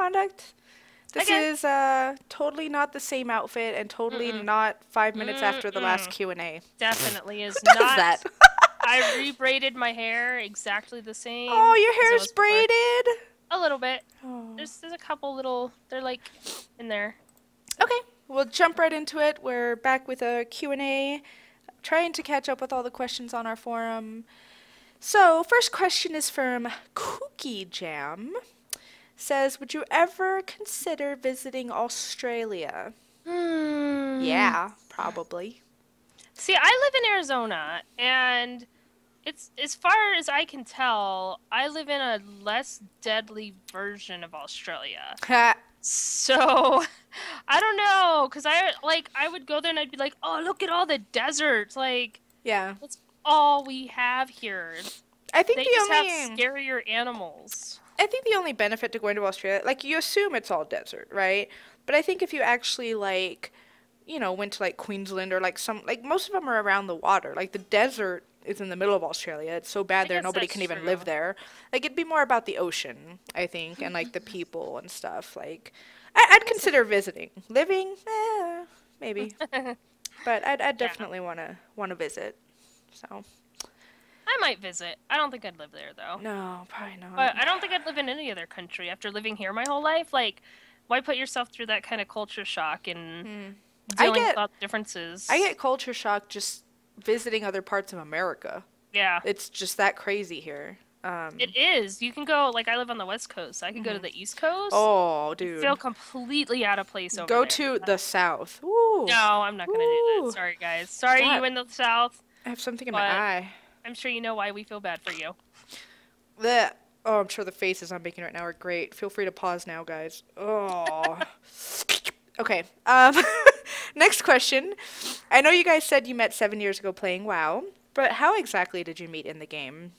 Misconduct? This is totally not the same outfit and totally not 5 minutes after the last Q&A. Definitely is Who does not. that? I rebraided my hair exactly the same. Oh, your as it hair's was before. braided? A little bit. Oh. There's a couple little, they're like in there. Okay, we'll jump right into it. We're back with a Q&A, trying to catch up with all the questions on our forum. So, first question is from Cookie Jam. Says, would you ever consider visiting Australia? Yeah, probably. See, I live in Arizona, and it's, as far as I can tell, I live in a less deadly version of Australia. So, I don't know, because I would go there and I'd be like, oh, look at all the deserts. Like, yeah. that's all we have here. I think they just have scarier animals. I think the only benefit to going to Australia, like, you assume it's all desert, right? But I think if you actually, like, you know, went to, like, Queensland or, like, most of them are around the water. Like, the desert is in the middle of Australia. It's so bad there, nobody can even live there. Like, it'd be more about the ocean, I think, and, like, the people and stuff. Like, I'd consider visiting. Living, maybe. But I'd definitely want to visit, so... I might visit. I don't think I'd live there, though. No, probably not. But I don't think I'd live in any other country after living here my whole life. Like, why put yourself through that kind of culture shock and dealing with all the differences? I get culture shock just visiting other parts of America. Yeah. It's just that crazy here. It is. You can go, like, I live on the West Coast. I can go to the East Coast. Oh, dude. I feel completely out of place over there. Go to the South. Ooh. No, I'm not going to do that. Sorry, guys. Sorry, you in the South. I have something in my eye. I'm sure you know why we feel bad for you. Oh, I'm sure the faces I'm making right now are great. Feel free to pause now, guys. Oh. Okay. Next question. I know you guys said you met 7 years ago playing WoW, but how exactly did you meet in the game?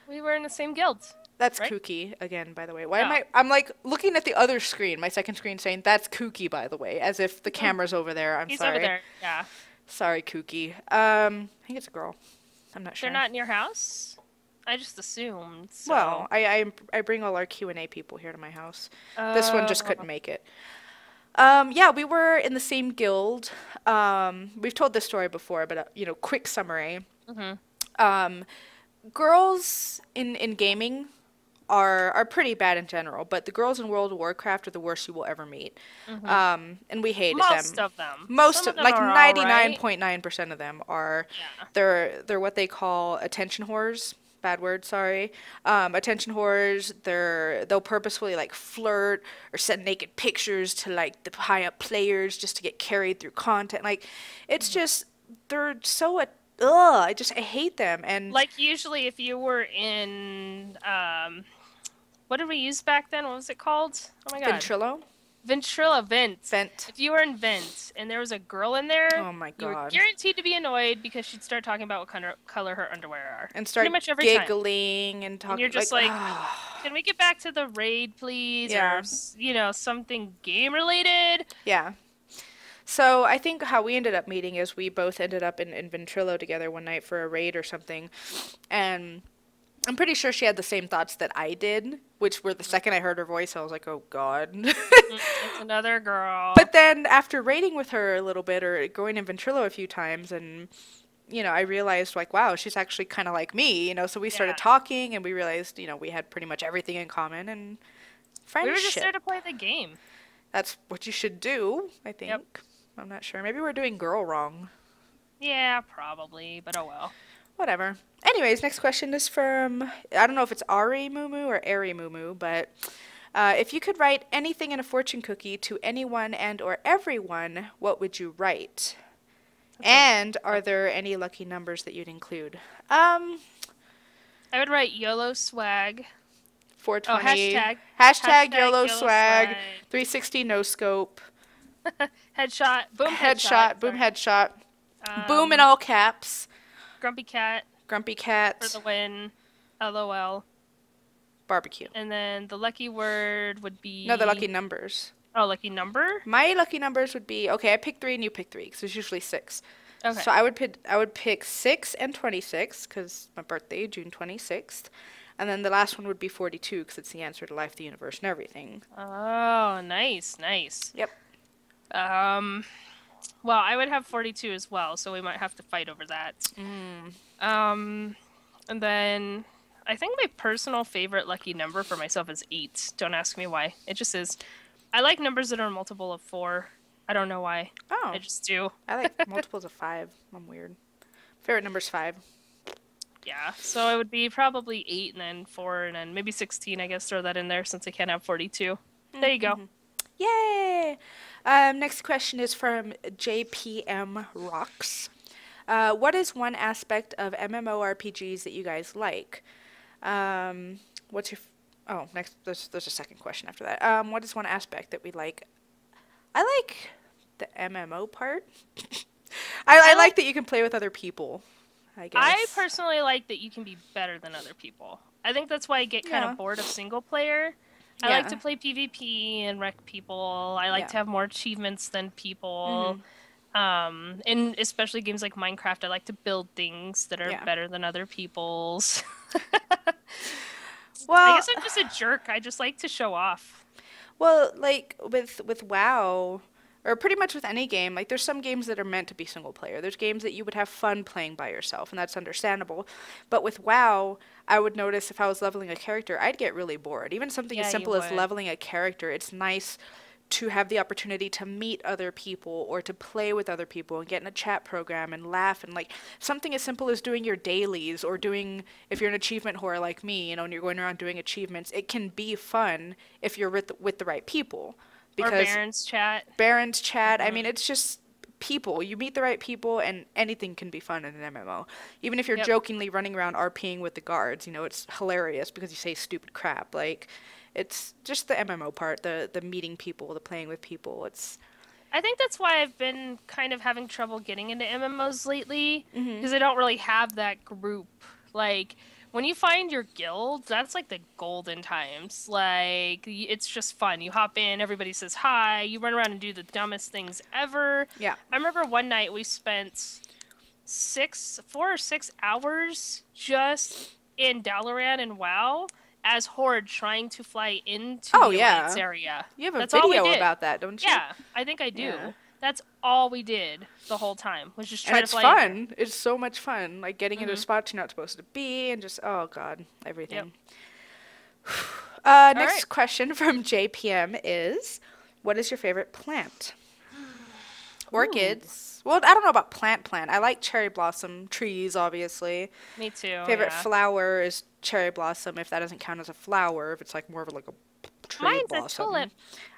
We were in the same guild. That's kooky again, by the way. Why am I'm like looking at the other screen, my second screen, saying that's kooky, by the way, as if the camera's over there. He's sorry. Over there. Yeah. Sorry, kooky. I think it's a girl. I'm not sure. They're not in your house? I just assumed. So. Well, I bring all our Q&A people here to my house. This one just couldn't make it. Yeah, we were in the same guild. We've told this story before, but you know, quick summary. Girls in gaming are pretty bad in general, but the girls in World of Warcraft are the worst you will ever meet. And we hated them. Most of them. Most of them, like 99.9% of them are. Yeah. They're what they call attention whores. Bad word, sorry. Attention whores. They'll purposefully like flirt or send naked pictures to like the high up players just to get carried through content. Like, it's just they're so. I hate them. And like usually if you were in what did we use back then? What was it called? Oh my god. Vent. If you were in Vent and there was a girl in there, oh my god, you were guaranteed to be annoyed because she'd start talking about what color her underwear are. And start pretty much every giggling time. And talking. And you're just like can we get back to the raid, please? Yeah. Or, you know, something game related. Yeah. So I think how we ended up meeting is we both ended up in Ventrilo together one night for a raid or something. And I'm pretty sure she had the same thoughts that I did, which were the second I heard her voice, I was like, oh, God. It's another girl. But then after raiding with her a little bit or going in Ventrilo a few times and, you know, I realized, like, wow, she's actually kind of like me, you know. So we started talking and we realized, you know, we had pretty much everything in common and friendship. We were just there to play the game. That's what you should do, I think. Yep. I'm not sure. Maybe we're doing girl wrong. Yeah, probably, but oh well. Whatever. Anyways, next question is from, I don't know if it's Ari Mumu or Ari Mumu, but if you could write anything in a fortune cookie to anyone and or everyone, what would you write? And are there any lucky numbers that you'd include? I would write YOLO swag. 420. Oh, hashtag YOLO swag. 360 no scope. Headshot. Boom headshot. Boom headshot. Boom in all caps. Grumpy cat. Grumpy cat. For the win. LOL. Barbecue. And then the lucky word would be... No, the lucky numbers. Oh, lucky number? My lucky numbers would be... Okay, I pick 3 and you pick 3, because there's usually 6. Okay. So I would pick 6 and 26, because my birthday, June 26th. And then the last one would be 42 because it's the answer to life, the universe, and everything. Oh, nice, nice. Yep. Well, I would have 42 as well, so we might have to fight over that. And then I think my personal favorite lucky number for myself is 8. Don't ask me why. It just is. I like numbers that are a multiple of 4. I don't know why. Oh. I just do. I like multiples of 5. I'm weird. Favorite number's 5. Yeah, so it would be probably 8 and then 4 and then maybe 16, I guess. Throw that in there since I can't have 42. There you go. Yay! Next question is from JPM Rocks. What is one aspect of MMORPGs that you guys like? What's your... Oh, next, there's a second question after that. What is one aspect that we like? I like the MMO part. I like that you can play with other people, I guess. I personally like that you can be better than other people. I think that's why I get kind of bored of single player. I like to play PvP and wreck people. I like to have more achievements than people. And especially games like Minecraft, I like to build things that are better than other people's. Well, I guess I'm just a jerk. I just like to show off. Well, like with WoW, or pretty much with any game, like there's some games that are meant to be single player. There's games that you would have fun playing by yourself, and that's understandable. But with WoW, I would notice if I was leveling a character, I'd get really bored. Even something as simple as leveling a character, it's nice to have the opportunity to meet other people or to play with other people and get in a chat program and laugh, and like something as simple as doing your dailies or doing, if you're an achievement whore like me, you know, and you're going around doing achievements, it can be fun if you're with the right people. Because or Baron's chat. Baron's chat. I mean, it's just people. You meet the right people, and anything can be fun in an MMO. Even if you're jokingly running around RPing with the guards, you know, it's hilarious because you say stupid crap. Like, it's just the MMO part, the meeting people, the playing with people. I think that's why I've been kind of having trouble getting into MMOs lately, because I don't really have that group. Like, when you find your guild, that's like the golden times. Like, it's just fun. You hop in, everybody says hi, you run around and do the dumbest things ever. Yeah. I remember one night we spent 4 or 6 hours just in Dalaran and WoW as Horde trying to fly into the Alliance area. You have a video about that, don't you? Yeah, I think I do. Yeah. That's all we did the whole time, was just try to fly. It's fun. It's so much fun. Like getting into spots you're not supposed to be and just, oh god, everything. Next question from JPM is, what is your favorite plant? Orchids. Well, I don't know about plant. I like cherry blossom trees, obviously. Me too. Favorite flower is cherry blossom, if that doesn't count as a flower, if it's like more of like a tree Mine's blossom. A tulip.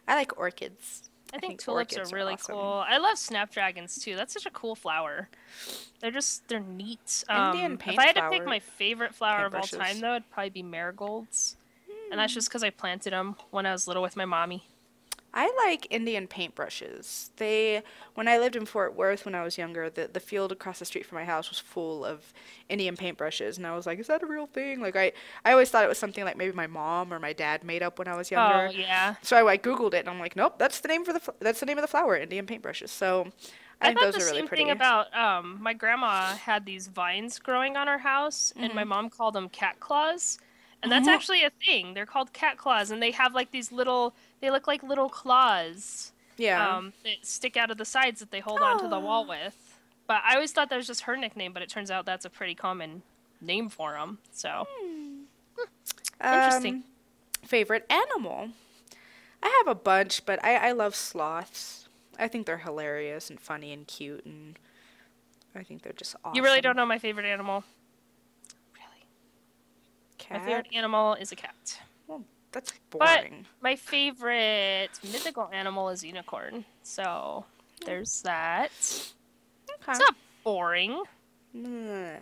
I like orchids. I think tulips are really cool. I love snapdragons too. That's such a cool flower. They're neat. Indian paint if I had flower. to pick my favorite flower of all time, though, it'd probably be marigolds. And that's just because I planted them when I was little with my mommy. I like Indian paintbrushes. When I lived in Fort Worth when I was younger, the field across the street from my house was full of Indian paintbrushes, and I was like, is that a real thing? Like, I always thought it was something like maybe my mom or my dad made up when I was younger. Oh, yeah. So I Googled it, and I'm like, nope, that's the name of the flower, Indian paintbrushes. So I think those are really pretty. I thought the same thing about, my grandma had these vines growing on her house, and my mom called them cat claws. And that's actually a thing. They're called cat claws, and they have like these they look like little claws. Yeah. That stick out of the sides that they hold onto the wall with. But I always thought that was just her nickname, but it turns out that's a pretty common name for them. So, interesting. Favorite animal? I have a bunch, but I love sloths. I think they're hilarious and funny and cute, and I think they're just awesome. You really don't know my favorite animal? Cat? My favorite animal is a cat. Well, that's boring. But my favorite mythical animal is unicorn. So there's that. Okay. It's not boring. Another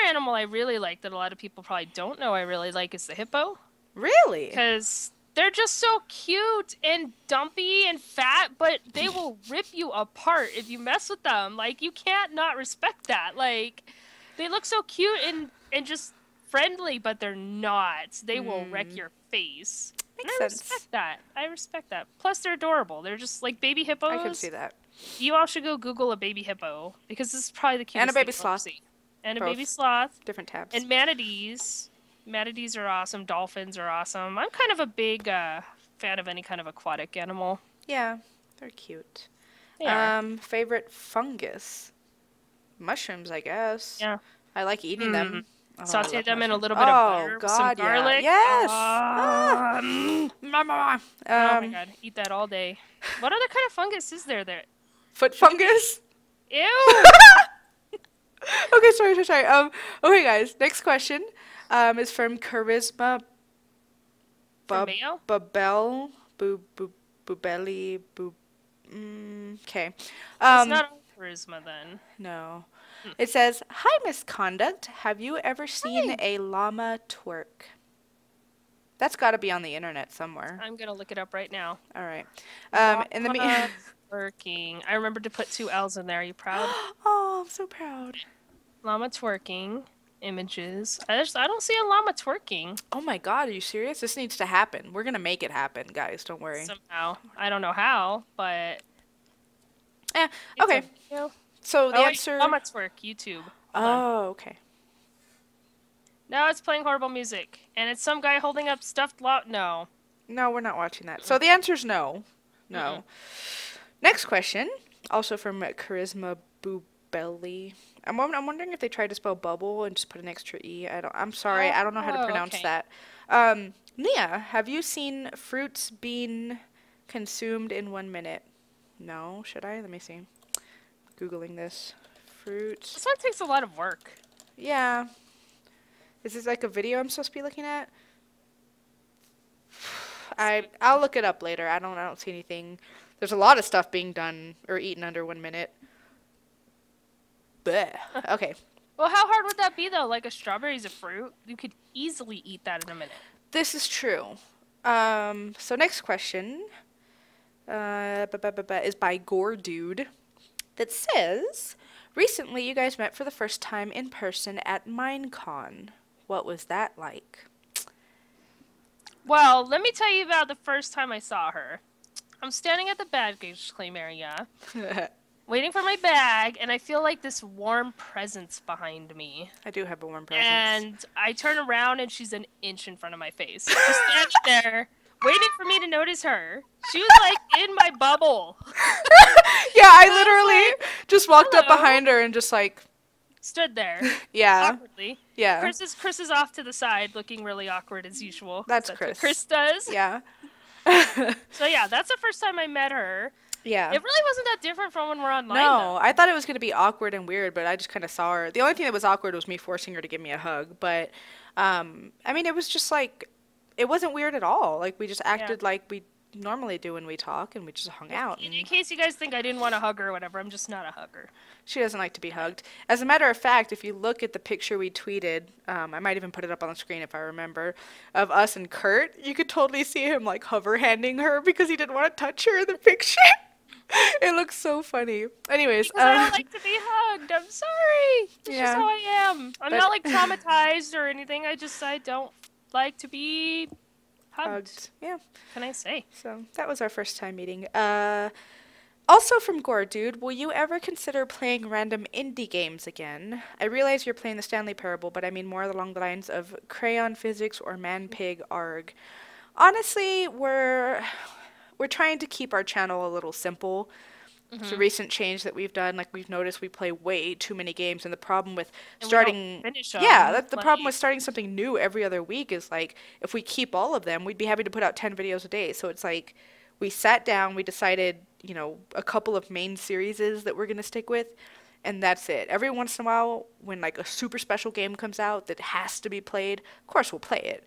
animal I really like that a lot of people probably don't know I really like is the hippo. Really? Because they're just so cute and dumpy and fat, but they will rip you apart if you mess with them. Like, you can't not respect that. Like, they look so cute and just friendly, but they're not. They will wreck your face. Makes I sense. respect that. Plus, they're adorable. They're just like baby hippos. I can see that. You all should go Google a baby hippo, because this is probably the cutest And a baby thing sloth. And Both. a baby sloth. Different tabs. And manatees. Manatees are awesome. Dolphins are awesome. I'm kind of a big fan of any kind of aquatic animal. Yeah, they're cute. They are. Favorite fungus? Mushrooms, I guess. Yeah. I like eating them. Oh, I Saute love them in a mushrooms. little bit of butter with some God, yeah. garlic. Yes! Oh my god, eat that all day. What other kind of fungus is there? Foot fungus? Ew! Okay, sorry. Okay, guys, next question is from Charisma Mayo? Babel Bubelli okay. It's not charisma then. No. It says, "Hi, Misconduct. Have you ever seen a llama twerk?" That's got to be on the internet somewhere. I'm gonna look it up right now. All right. And the twerking. I remembered to put 2 L's in there. Are you proud? Oh, I'm so proud. Llama twerking images. I don't see a llama twerking. Oh my God, are you serious? This needs to happen. We're gonna make it happen, guys. Don't worry. Somehow. I don't know how, but. Okay. So the answer. Llama twerk YouTube. Oh, okay. Now it's playing horrible music, and it's some guy holding up stuffed No. No, we're not watching that. So the answer is no. No. Next question, also from Charisma Bubelli. I'm wondering if they tried to spell bubble and just put an extra E. I'm sorry, I don't know how to pronounce that. Nia, have you seen fruits being consumed in 1 minute? No, should I? Let me see. Googling this. Fruits. This one takes a lot of work. Yeah. Is this like a video I'm supposed to be looking at? I'll look it up later. I don't see anything. There's a lot of stuff being done or eaten under 1 minute. Blech. Okay. Well, how hard would that be though? Like a strawberry's a fruit. You could easily eat that in a minute. This is true. So next question is by Gore Dude that says, recently you guys met for the first time in person at MineCon. What was that like? Well, let me tell you about the first time I saw her. I'm standing at the baggage claim area, waiting for my bag, and I feel like this warm presence behind me. I do have a warm presence. And I turn around, and she's an inch in front of my face. Just standing there, waiting for me to notice her. She was, like, in my bubble. Yeah, I literally just walked up behind her and just, like... stood there. Yeah. Awkwardly. Yeah. Chris is off to the side, looking really awkward as usual. That's What Chris does. Yeah. So yeah, that's the first time I met her. Yeah. It really wasn't that different from when we're online. No, though. I thought it was going to be awkward and weird, but I just kind of saw her. The only thing that was awkward was me forcing her to give me a hug. But, I mean, it was just like, it wasn't weird at all. Like, we just acted like we normally do when we talk, and we just hung out. In case you guys think I didn't want to hug her or whatever, I'm just not a hugger. She doesn't like to be hugged. As a matter of fact, if you look at the picture we tweeted, I might even put it up on the screen if I remember, of us and Kurt, you could totally see him like hover-handing her because he didn't want to touch her in the picture. It looks so funny. Anyways. Because I don't like to be hugged. I'm sorry. That's just how I am. I'm not like traumatized or anything. I don't like to be hugged. Yeah. What can I say? So that was our first time meeting. Also from Gore Dude, will you ever consider playing random indie games again? I realize you're playing the Stanley Parable, but I mean more along the lines of Crayon Physics or Man Pig Arg. Honestly, we're trying to keep our channel a little simple. It's a recent change that we've done. Like, we've noticed we play way too many games, and the problem with starting... that's the problem with starting something new every other week is, like, if we keep all of them, we'd be having to put out 10 videos a day. So it's like, we sat down, we decided, you know, a couple of main series that we're going to stick with, and that's it. Every once in a while, when, like, a super special game comes out that has to be played, of course we'll play it.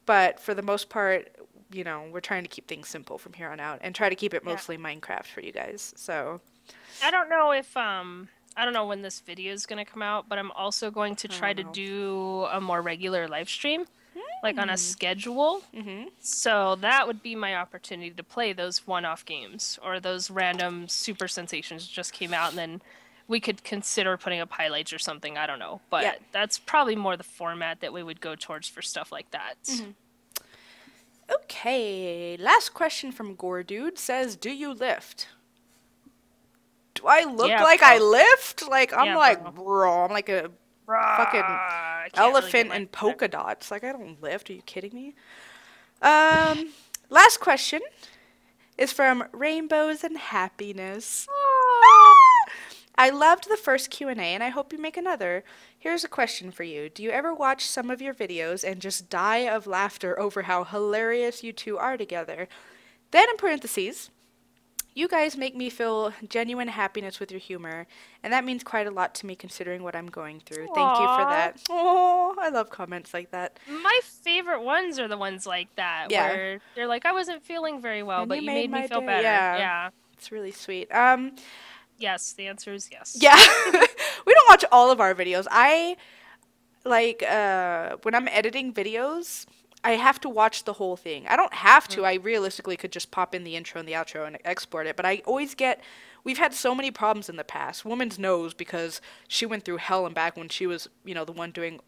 But for the most part... you know, we're trying to keep things simple from here on out and try to keep it mostly Minecraft for you guys. So I don't know if I don't know when this video is going to come out, but I'm also going to try to do a more regular live stream, like on a schedule. So that would be my opportunity to play those one-off games or those random super sensations just came out, and then we could consider putting up highlights or something. I don't know, but that's probably more the format that we would go towards for stuff like that. Okay, last question from Gore Dude says, do you lift? Do I look like I lift? Like, I'm like, bro, I'm like a fucking I can't really Elephant get and polka dots. Like, I don't lift. Are you kidding me? Last question is from Rainbows and Happiness. I loved the first Q&A and I hope you make another. Here's a question for you. Do you ever watch some of your videos and just die of laughter over how hilarious you two are together? Then in parentheses, you guys make me feel genuine happiness with your humor, and that means quite a lot to me considering what I'm going through. Thank you for that. Oh, I love comments like that. My favorite ones are the ones like that, where they're like, I wasn't feeling very well, And but you made me feel day. better. Yeah. It's really sweet. Yes, the answer is yes. Yeah. We don't watch all of our videos. I like when I'm editing videos, I have to watch the whole thing. I don't have to. I realistically could just pop in the intro and the outro and export it, but I always get we've had so many problems in the past. Woman's knows because she went through hell and back when she was, the one doing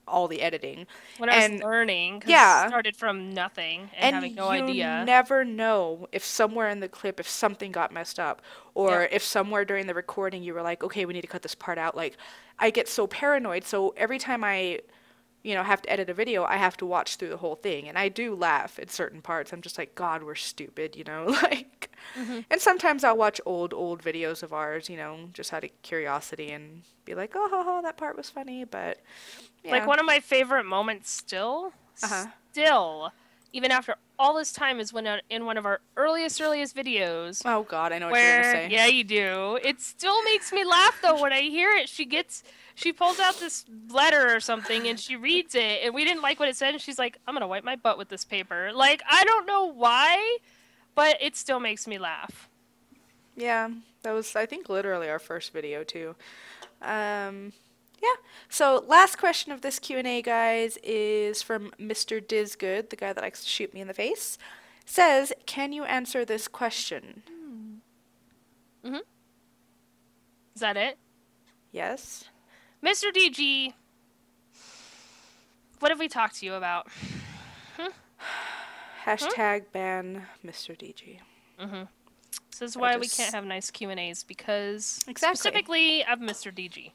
all the editing. When I was learning, because I started from nothing and having no idea. You never know if somewhere in the clip, if something got messed up, or if somewhere during the recording you were like, okay, we need to cut this part out. Like, I get so paranoid, so every time I have to edit a video, I have to watch through the whole thing. And I do laugh at certain parts. I'm just like, God, we're stupid, like. And sometimes I'll watch old videos of ours, just out of curiosity and be like, oh, that part was funny. But, yeah. Like, one of my favorite moments still, even after all this time, is when in one of our earliest videos. Oh, God, I know what you're going to say. Yeah, you do. It still makes me laugh, though, when I hear it. She pulls out this letter or something, and she reads it, and we didn't like what it said, and she's like, I'm gonna wipe my butt with this paper. Like, I don't know why, but it still makes me laugh. Yeah, that was, I think, literally our first video, too. Yeah, so last question of this Q&A, guys, is from Mr. Dizgood, the guy that likes to shoot me in the face. Says, can you answer this question? Is that it? Yes. Mr. DG, what have we talked to you about? Hashtag ban Mr. DG. This is why we can't have nice Q&As, because specifically of Mr. DG.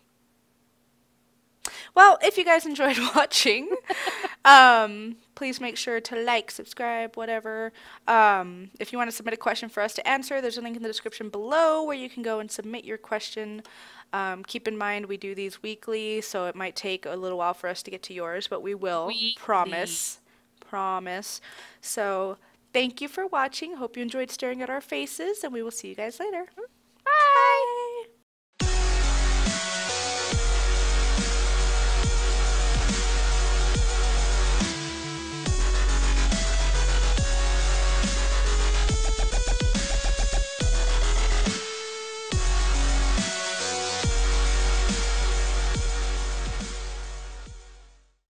Well, if you guys enjoyed watching, please make sure to like, subscribe, whatever. If you want to submit a question for us to answer, there's a link in the description below where you can go and submit your question. Keep in mind we do these weekly, so it might take a little while for us to get to yours, but we will. Promise. So, thank you for watching. Hope you enjoyed staring at our faces, and we will see you guys later.